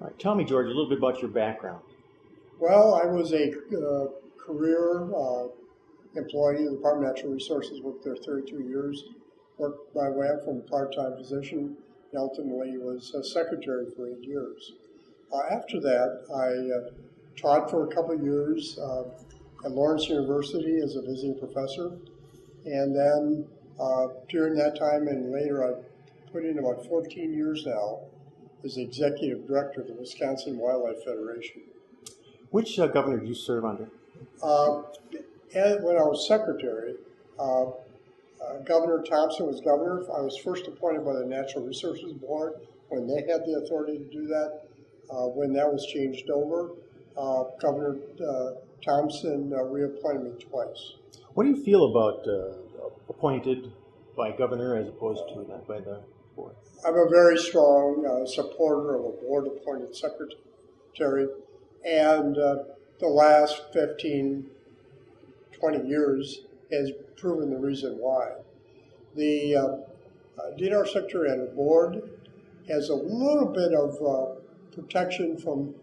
All right, tell me, George, a little bit about your background. Well, I was a career employee of the Department of Natural Resources, worked there 32 years, worked my way up from a part-time position, and ultimately was a secretary for 8 years. After that, I taught for a couple of years at Lawrence University as a visiting professor, and then during that time and later, I put in about 14 years now as the executive director of the Wisconsin Wildlife Federation. Which governor did you serve under? And when I was secretary, Governor Thompson was governor. I was first appointed by the Natural Resources Board when they had the authority to do that. When that was changed over, Governor Thompson reappointed me twice. What do you feel about appointed by governor as opposed to that by the board? I'm a very strong supporter of a board-appointed secretary, and the last 15, 20 years has proven the reason why. The DNR Secretary on the board has a little bit of protection from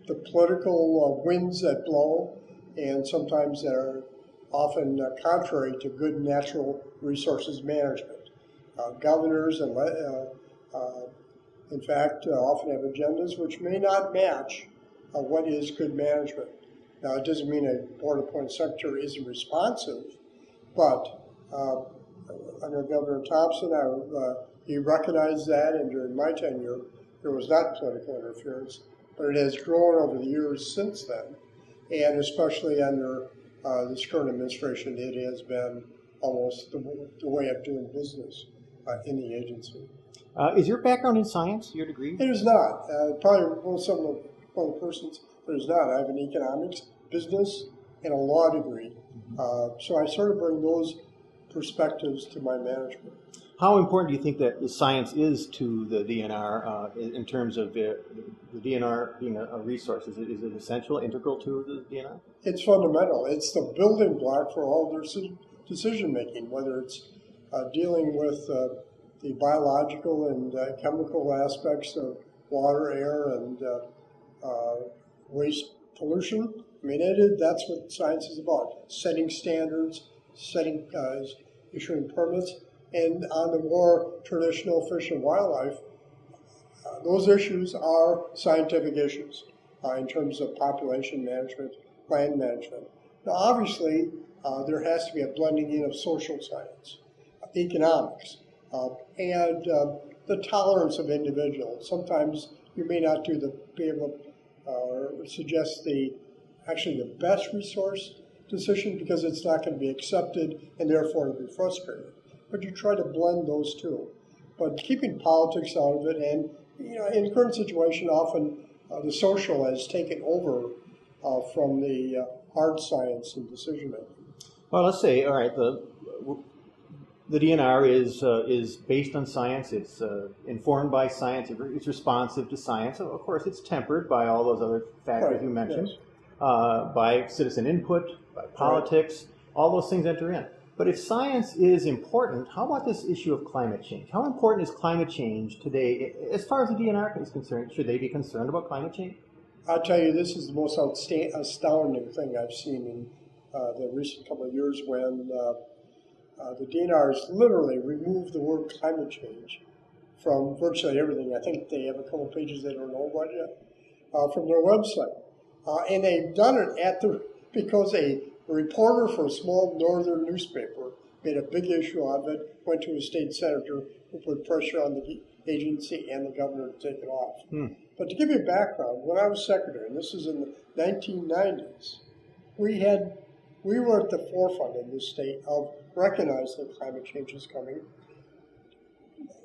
the political winds that blow, and sometimes they're often contrary to good natural resources management. Governors, and in fact, often have agendas which may not match what is good management. Now, it doesn't mean a board-appointed secretary isn't responsive, but under Governor Thompson, he recognized that, and during my tenure, there was not political interference, but it has grown over the years since then, and especially under this current administration, it has been almost the way of doing business in the agency. Is your background in science, your degree? It is not. Probably one of the persons, but it is not. I have an economics, business, and a law degree. So I sort of bring those perspectives to my management. How important do you think that science is to the DNR in terms of the DNR being a resource? Is it essential, integral to the DNR? It's fundamental. It's the building block for all their decision making, whether it's dealing with the biological and chemical aspects of water, air, and waste pollution. I mean, that's what science is about: setting standards, issuing permits. And on the more traditional fish and wildlife, those issues are scientific issues in terms of population management, land management. Now, obviously, there has to be a blending in of social science, economics, and the tolerance of individuals. Sometimes you may not be able to suggest the best resource decision because it's not going to be accepted and therefore it'll be frustrated. But you try to blend those two. But keeping politics out of it, and in the current situation, often the social has taken over from the hard science and decision making. Well, let's say, all right, the DNR is based on science. It's informed by science. It's responsive to science. Of course, it's tempered by all those other factors you mentioned, yes. By citizen input, by politics. Right. All those things enter in. But if science is important, how about this issue of climate change? How important is climate change today? As far as the DNR is concerned, should they be concerned about climate change? I'll tell you, this is the most astounding thing I've seen in the recent couple of years when the DNR has literally removed the word climate change from virtually everything. I think they have a couple of pages they don't know about yet from their website. And they've done it because a reporter for a small northern newspaper made a big issue of it, went to a state senator who put pressure on the agency and the governor to take it off. But to give you a background, when I was secretary, and this is in the 1990s, we were at the forefront in this state of recognizing that climate change is coming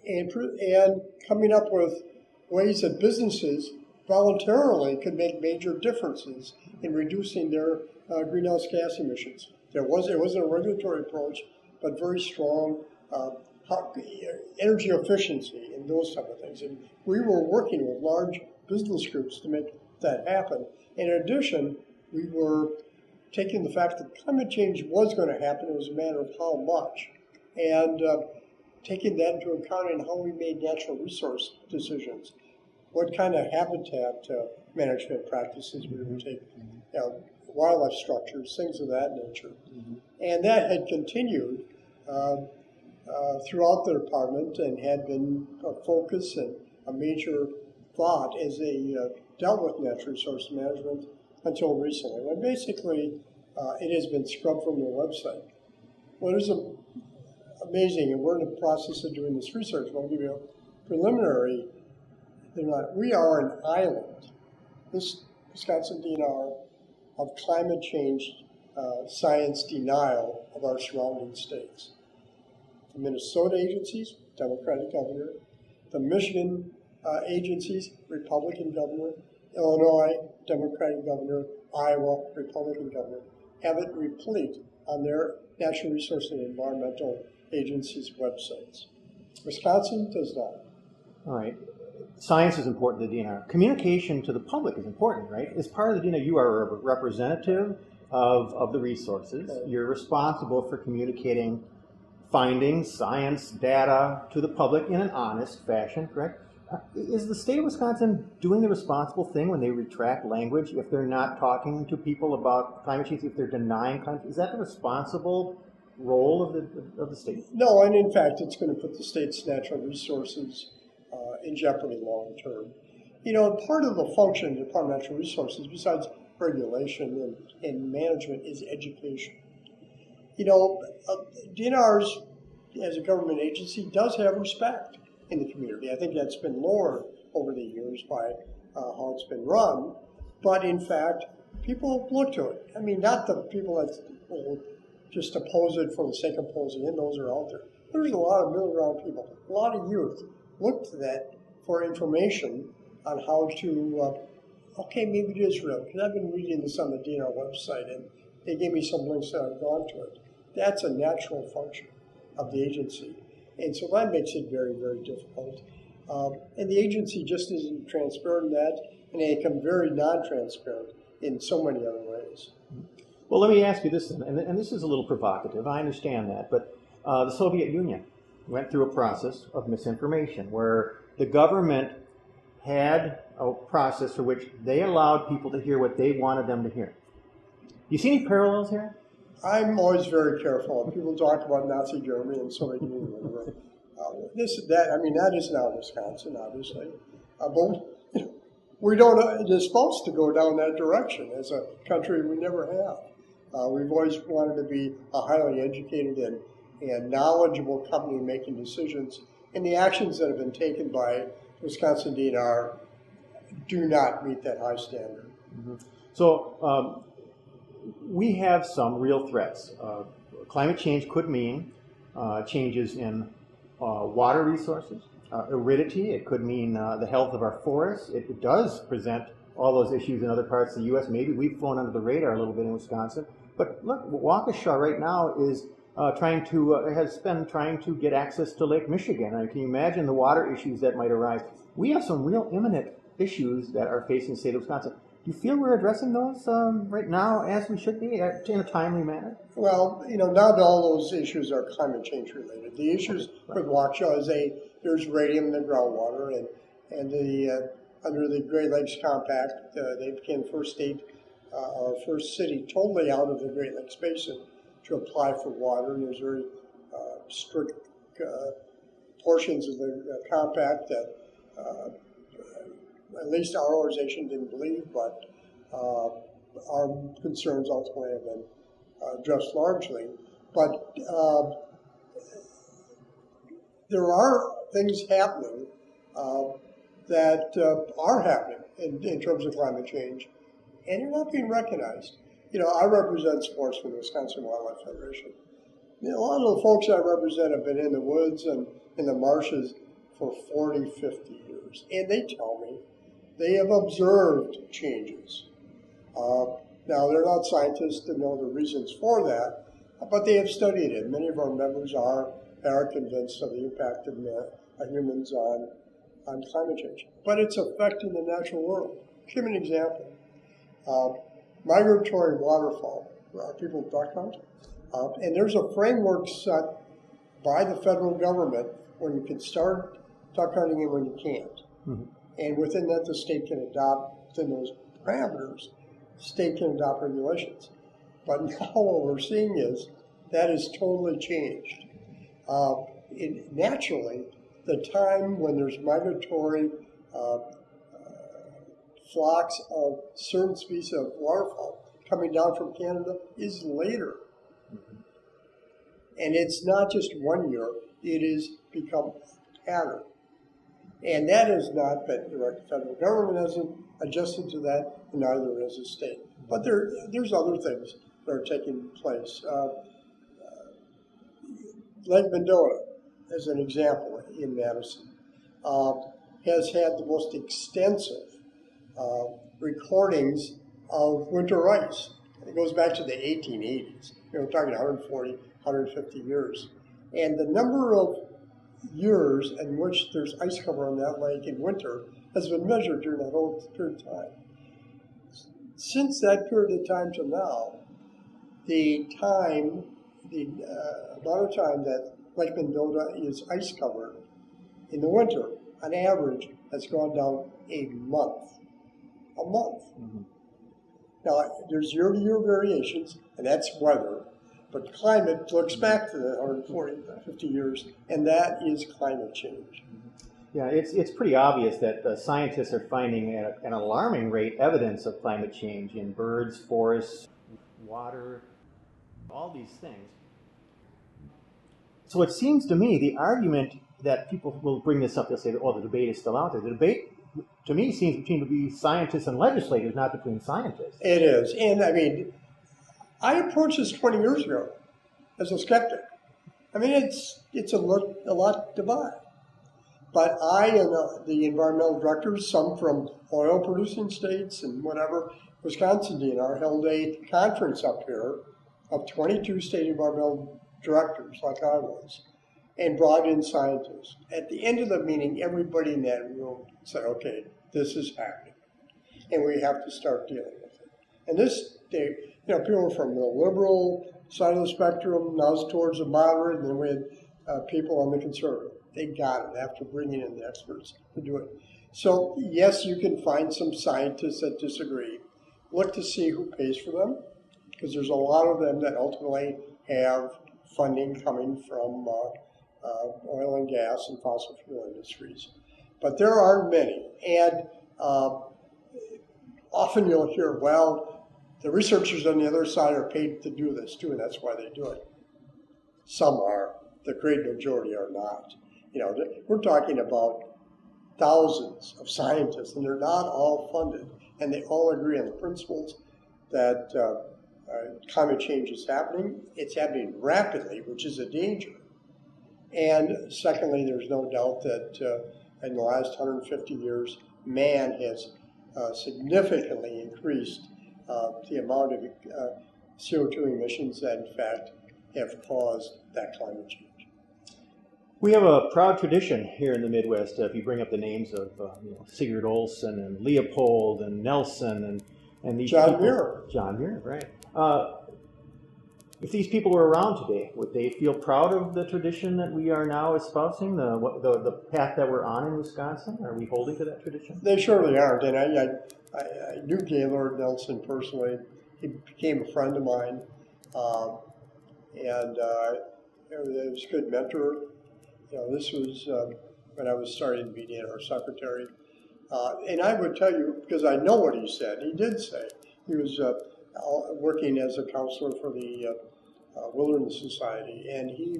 and coming up with ways that businesses voluntarily could make major differences in reducing their greenhouse gas emissions. It wasn't a regulatory approach, but very strong energy efficiency and those type of things. And we were working with large business groups to make that happen. In addition, we were taking the fact that climate change was going to happen. It was a matter of how much. And taking that into account in how we made natural resource decisions. what kind of habitat management practices we would take, wildlife structures, things of that nature. And that had continued throughout the department and had been a focus and a major thought as they dealt with natural resource management until recently, when basically it has been scrubbed from their website. What is amazing, and we're in the process of doing this research, but I'll give you a preliminary. We are an island, this Wisconsin DNR, of climate change science denial of our surrounding states. The Minnesota agencies, Democratic governor. The Michigan agencies, Republican governor. Illinois, Democratic governor. Iowa, Republican governor. Have it replete on their natural resource and environmental agencies' websites. Wisconsin does not. All right. Science is important to the DNR. Communication to the public is important, right? As part of the DNR, you are a representative of the resources. You're responsible for communicating findings, science, data to the public in an honest fashion, correct? Is the state of Wisconsin doing the responsible thing when they retract language if they're not talking to people about climate change, if they're denying climate change? Is that the responsible role of the state? No, and in fact, it's going to put the state's natural resources in jeopardy long term. Part of the function of the Department of Natural Resources, besides regulation and management, is education. DNR's, as a government agency, does have respect in the community. I think that's been lowered over the years by how it's been run. But in fact, people look to it. I mean, not the people that will just oppose it for the sake of opposing it. Those are out there. There's a lot of middle-ground people, a lot of youth look to that for information on how to, okay, maybe it is real. Because I've been reading this on the DNR website, and they gave me some links that I've gone to it. That's a natural function of the agency. And so that makes it very, very difficult. And the agency just isn't transparent in that, and they become very non-transparent in so many other ways. Well, let me ask you this, and this is a little provocative. I understand that, but the Soviet Union went through a process of misinformation where the government had a process for which they allowed people to hear what they wanted them to hear. Do you see any parallels here? I'm always very careful. People talk about Nazi Germany and Soviet Union. That is not Wisconsin, obviously. But we don't, it's supposed to go down that direction. As a country, we never have. We've always wanted to be a highly educated and knowledgeable company making decisions. And the actions that have been taken by Wisconsin DNR do not meet that high standard. Mm-hmm. So we have some real threats. Climate change could mean changes in water resources, aridity. It could mean the health of our forests. It does present all those issues in other parts of the U.S. Maybe we've flown under the radar a little bit in Wisconsin. But look, Waukesha right now is has been trying to get access to Lake Michigan. Can you imagine the water issues that might arise? We have some real imminent issues that are facing the state of Wisconsin. Do you feel we're addressing those right now as we should be in a timely manner? Well, not all those issues are climate change related. The issues with Waukesha is there's radium in the groundwater, and under the Great Lakes Compact, they became first state or first city totally out of the Great Lakes Basin to apply for water, and there's very strict portions of the compact that at least our organization didn't believe, but our concerns ultimately have been addressed largely. But there are things happening that are happening in terms of climate change, and they're not being recognized. I represent sports for the Wisconsin Wildlife Federation. A lot of the folks I represent have been in the woods and in the marshes for 40, 50 years, and they tell me they have observed changes. Now, they're not scientists to know the reasons for that, but they have studied it. Many of our members are convinced of the impact of humans on climate change. But it's affecting the natural world. I'll give you an example. Migratory waterfowl, people duck hunt, and there's a framework set by the federal government when you can start duck hunting and when you can't. Mm-hmm. And within that, the state can adopt, within those parameters, the state can adopt regulations. But now what we're seeing is that has totally changed. Naturally, the time when there's migratory flocks of certain species of waterfowl coming down from Canada is later. And it's not just 1 year, it has become a pattern. And that has not been direct. Federal government hasn't adjusted to that, and neither has the state. But there's other things that are taking place. Lake Mendota, as an example, in Madison, has had the most extensive recordings of winter ice. It goes back to the 1880s. We're talking 140, 150 years. And the number of years in which there's ice cover on that lake in winter has been measured during that whole period of time. Since that period of time to now, the amount of time that Lake Mendota is ice covered in the winter, on average, has gone down a month. A month. Mm-hmm. Now, there's year-to-year variations, and that's weather, but climate looks back to the 140, 50 years, and that is climate change. Yeah, it's pretty obvious that scientists are finding at an alarming rate evidence of climate change in birds, forests, water, all these things. So it seems to me the argument that people will bring this up, they'll say, oh, the debate is still out there. The debate, to me, seems between scientists and legislators, not between scientists. It is. And, I mean, I approached this 20 years ago as a skeptic. I mean, it's a lot to buy. But I and the environmental directors, some from oil-producing states and whatever, Wisconsin DNR held a conference up here of 22 state environmental directors, like I was, and brought in scientists. At the end of the meeting, everybody in that room said, okay, this is happening, and we have to start dealing with it. And this, people from the liberal side of the spectrum, now it's towards the moderate, and then we had people on the conservative. They got it after bringing in the experts to do it. So, yes, you can find some scientists that disagree. Look to see who pays for them, because there's a lot of them that ultimately have funding coming from oil and gas and fossil fuel industries. But there are many, and often you'll hear, well, the researchers on the other side are paid to do this too, and that's why they do it. Some are. The great majority are not. We're talking about thousands of scientists, and they're not all funded, and they all agree on the principles that climate change is happening. It's happening rapidly, which is a danger. And secondly, there's no doubt that in the last 150 years, man has significantly increased the amount of CO2 emissions that, in fact, have caused that climate change. We have a proud tradition here in the Midwest. If you bring up the names of Sigurd Olson and Leopold and Nelson and these John people, Muir. John Muir, right? If these people were around today, would they feel proud of the tradition that we are now espousing, the path that we're on in Wisconsin? Are we holding to that tradition? They surely aren't. And I knew Gaylord Nelson personally. He became a friend of mine, and he was a good mentor. This was when I was starting to be DNR Secretary. And I would tell you, because I know what he said, he did say, he was working as a counselor for the Wilderness Society, and he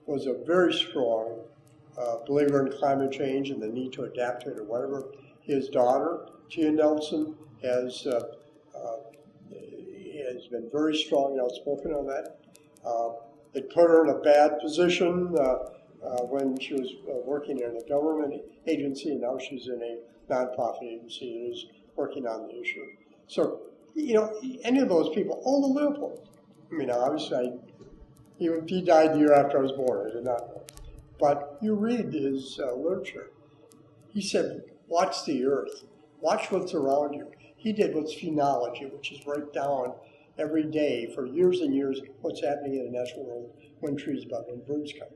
was a very strong believer in climate change and the need to adapt to it or whatever. His daughter, Tia Nelson, has been very strong and outspoken on that. It put her in a bad position when she was working in a government agency, and now she's in a nonprofit agency that is working on the issue. So, any of those people, the Leopold. I mean, obviously, he died the year after I was born. I did not know. But you read his literature. He said, watch the earth. Watch what's around you. He did what's phenology, which is write down every day for years and years what's happening in the natural world, when trees bud, when birds come.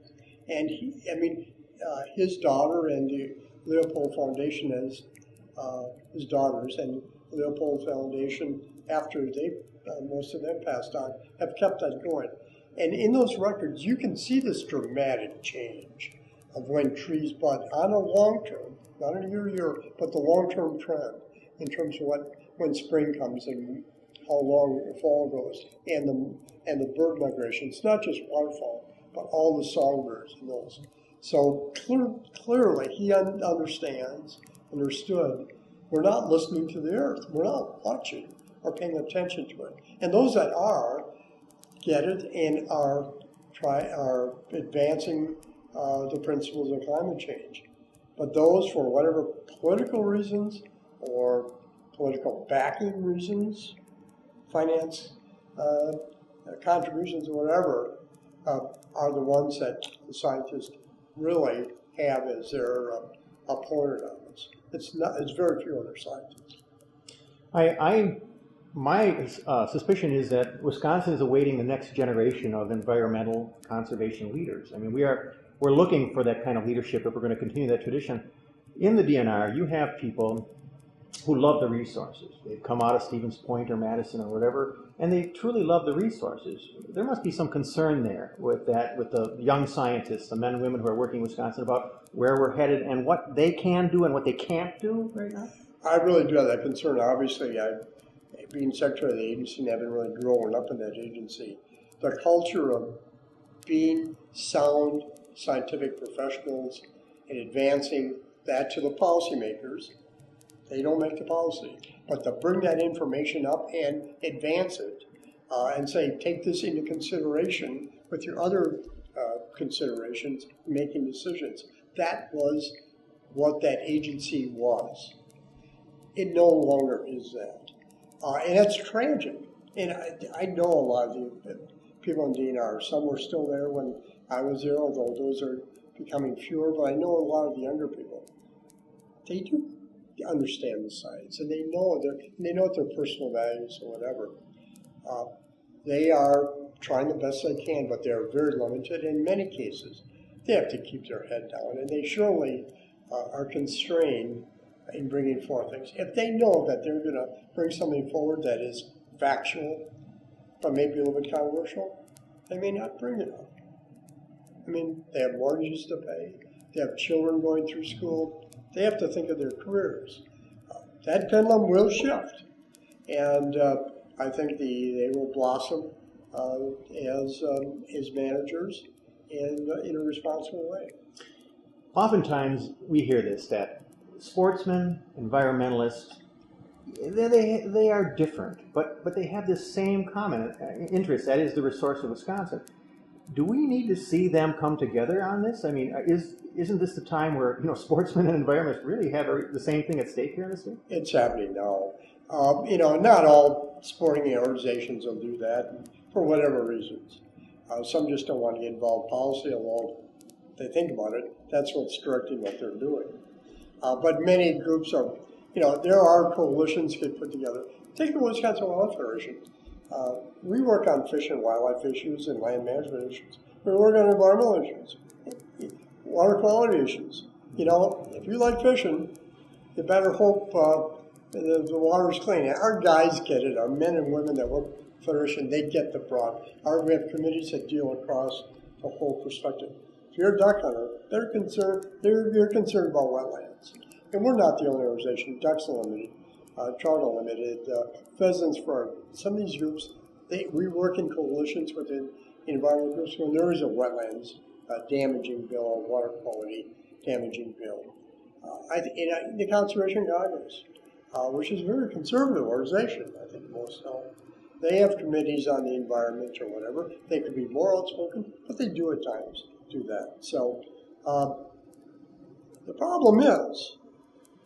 And his daughter and the Leopold Foundation has his daughters, and the Leopold Foundation, after they, most of them passed on, have kept on going. And in those records, you can see this dramatic change of when trees bud on a long term, not in a year, but the long-term trend in terms of when spring comes and how long the fall goes, and the bird migration. It's not just waterfowl, but all the songbirds and those. So clearly, he understood. We're not listening to the earth. We're not watching or paying attention to it. And those that are get it and are advancing the principles of climate change. But those, for whatever political reasons or political backing reasons, finance contributions or whatever, are the ones that the scientists really have as their opponent on this. It's very few other scientists. My suspicion is that Wisconsin is awaiting the next generation of environmental conservation leaders. I mean, we're looking for that kind of leadership if we're going to continue that tradition. In the DNR, you have people who love the resources. They've come out of Stevens Point or Madison or whatever, and they truly love the resources. There must be some concern there with that, with the young scientists, the men and women who are working in Wisconsin, about where we're headed and what they can do and what they can't do right now? I really do have that concern. Obviously, being secretary of the agency and having really grown up in that agency, the culture of being sound scientific professionals and advancing that to the policymakers. They don't make the policy, but to bring that information up and advance it and say, take this into consideration with your other considerations, making decisions. That was what that agency was. It no longer is that. And that's tragic. And I know a lot of the people in DNR. Some were still there when I was there, although those are becoming fewer, but I know a lot of the younger people. They do understand the science, and they know what their personal values or whatever. They are trying the best they can, but they are very limited. In many cases, they have to keep their head down, and they surely are constrained in bringing forth things. If they know that they're going to bring something forward that is factual, but maybe a little bit controversial, they may not bring it up. I mean, they have mortgages to pay. They have children going through school. They have to think of their careers. That pendulum will shift, and I think they will blossom as managers and in a responsible way. Oftentimes, we hear this, that sportsmen, environmentalists, they are different, but they have this same common interest, that is the resource of Wisconsin. Do we need to see them come together on this? I mean, isn't this the time where sportsmen and environmentalists really have the same thing at stake here in the state? It's happening now. Not all sporting organizations will do that for whatever reasons. Some just don't want to get involved in policy, although they think about it. That's what's directing what they're doing. But many groups are, there are coalitions get put together. Take the Wisconsin Wildlife Federation. We work on fish and wildlife issues and land management issues. We work on environmental issues, water quality issues. If you like fishing, you better hope the water's clean. Our guys get it. Our men and women that work for the Federation, they get the broad. We have committees that deal across the whole perspective. If you're a duck hunter, you're concerned about wetlands. And we're not the only organization. Ducks Unlimited, Trout Unlimited, Pheasants for some of these groups, we work in coalitions within environmental groups when there is a wetlands damaging bill, water quality damaging bill. The Conservation Congress, which is a very conservative organization, I think most know. They have committees on the environment or whatever. They could be more outspoken, but they do at times do that. So the problem is,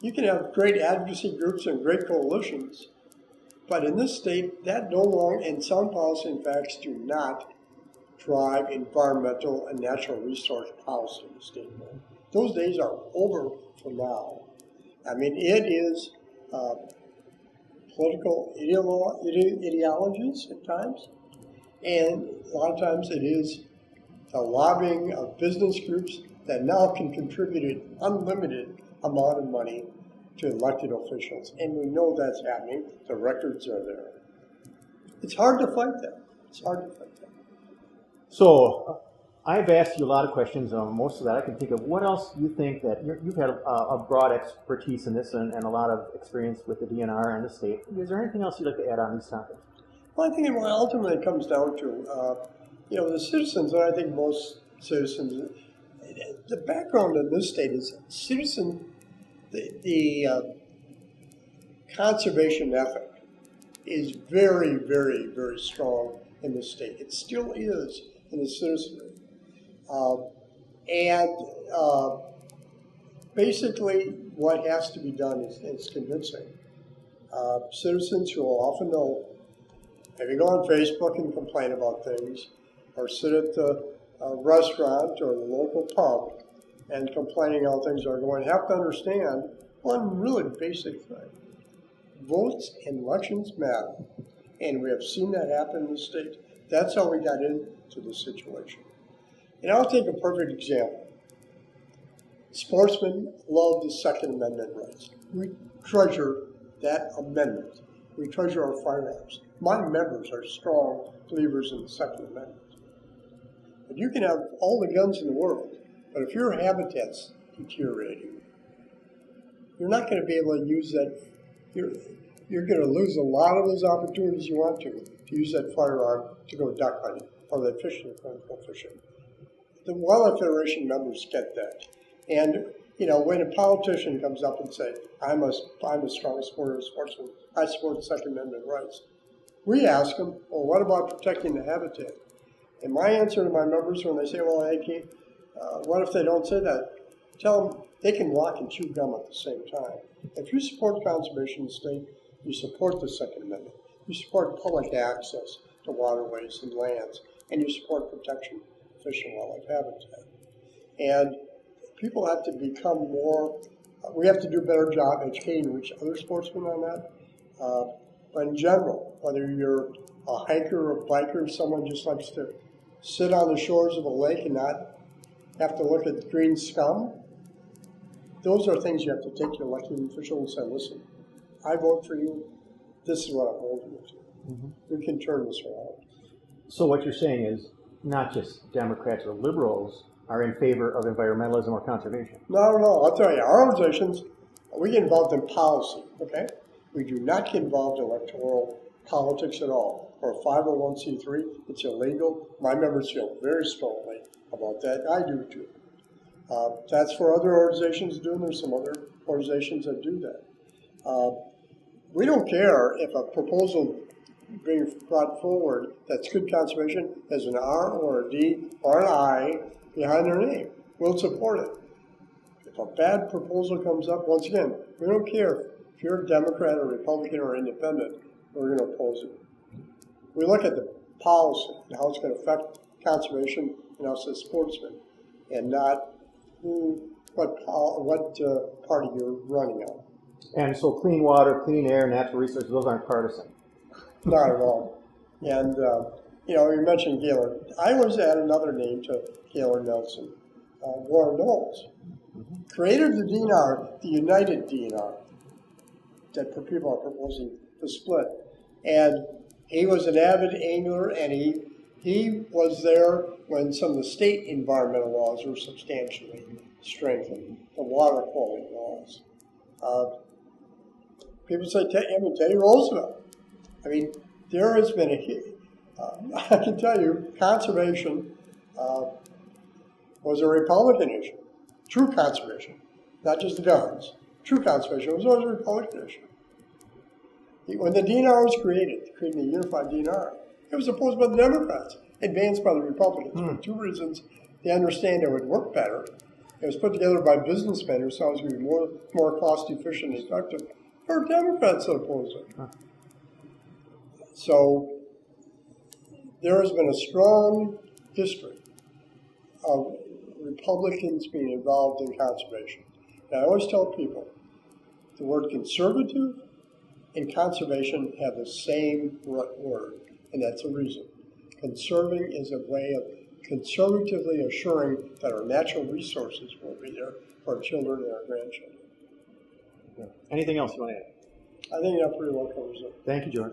you can have great advocacy groups and great coalitions, but in this state, that no longer, and sound policy and facts do not drive environmental and natural resource policy in the state. Those days are over for now. I mean, it is political ideologies at times, and a lot of times it is the lobbying of business groups that now can contribute an unlimited amount of money to elected officials. And we know that's happening. The records are there. It's hard to fight that. It's hard to fight that. So I've asked you a lot of questions. Most of that I can think of. What else do you think that you've had a broad expertise in this and a lot of experience with the DNR and the state. Is there anything else you'd like to add on these topics? Well, I think what ultimately it comes down to, the citizens, and I think most citizens, the background in this state is the conservation ethic is very, very, very strong in the state. It still is in the citizenry. Basically, what has to be done is convincing. Citizens who will often know, if you go on Facebook and complain about things, or sit at the restaurant or the local pub and complaining how things are going, have to understand one really basic thing. Votes in elections matter. And we have seen that happen in the state. That's how we got into this situation. And I'll take a perfect example. Sportsmen love the Second Amendment rights. We treasure that amendment. We treasure our firearms. My members are strong believers in the Second Amendment. But you can have all the guns in the world, but if your habitat's deteriorating, you're not going to be able to use that. You're going to lose a lot of those opportunities you want to use that firearm to go duck hunting or that fishing, go fishing. The Wildlife Federation members get that. And, when a politician comes up and says, I'm a strong supporter of sportsmen, I support the Second Amendment rights, we ask them, well, what about protecting the habitat? And my answer to my members when they say, well, what if they don't say that? Tell them they can walk and chew gum at the same time. If you support conservation in the state, you support the Second Amendment. You support public access to waterways and lands, and you support protection of fish and wildlife habitat. And people have to become more, we have to do a better job educating which other sportsmen on that. But in general, whether you're a hiker or a biker, someone just likes to sit on the shores of a lake and not have to look at the green scum, those are things you have to take to your elected official and say, listen, I vote for you, this is what I'm holding you to. Mm-hmm. We can turn this around. So what you're saying is not just Democrats or liberals are in favor of environmentalism or conservation. No, I'll tell you, our organizations, we get involved in policy, okay? We do not get involved in electoral politics at all. For a 501c3, it's illegal. My members feel very strongly about that. I do too. That's for other organizations to do, and there's some other organizations that do that. We don't care if a proposal being brought forward that's good conservation has an R or a D or an I behind their name. We'll support it. If a bad proposal comes up, once again, we don't care if you're a Democrat or Republican or independent, we're going to oppose it. We look at the policy and how it's going to affect conservation and us as sportsmen, and not what party you're running on. And so clean water, clean air, natural resources, those aren't partisan. Not at all. And, you mentioned Gaylord. I always add another name to Gaylord Nelson, Warren Knowles. Mm-hmm. Creator of the DNR, the United DNR, that people are proposing to split. And he was an avid angler, and he was there when some of the state environmental laws were substantially strengthened, the water quality laws. People say, Teddy Roosevelt. I mean, there has been I can tell you, conservation was a Republican issue. True conservation, not just the guns. True conservation was always a Republican issue. When the DNR was creating the unified DNR, it was opposed by the Democrats, advanced by the Republicans for two reasons. They understand it would work better. It was put together by businessmen who saw it was going to be more cost efficient and effective. There were Democrats that opposed it. So there has been a strong history of Republicans being involved in conservation. And I always tell people the word conservative and conservation have the same root word, and that's a reason. Conserving is a way of conservatively assuring that our natural resources will be there for our children and our grandchildren. Anything else you want to add? I think that pretty well covers it. Thank you, George.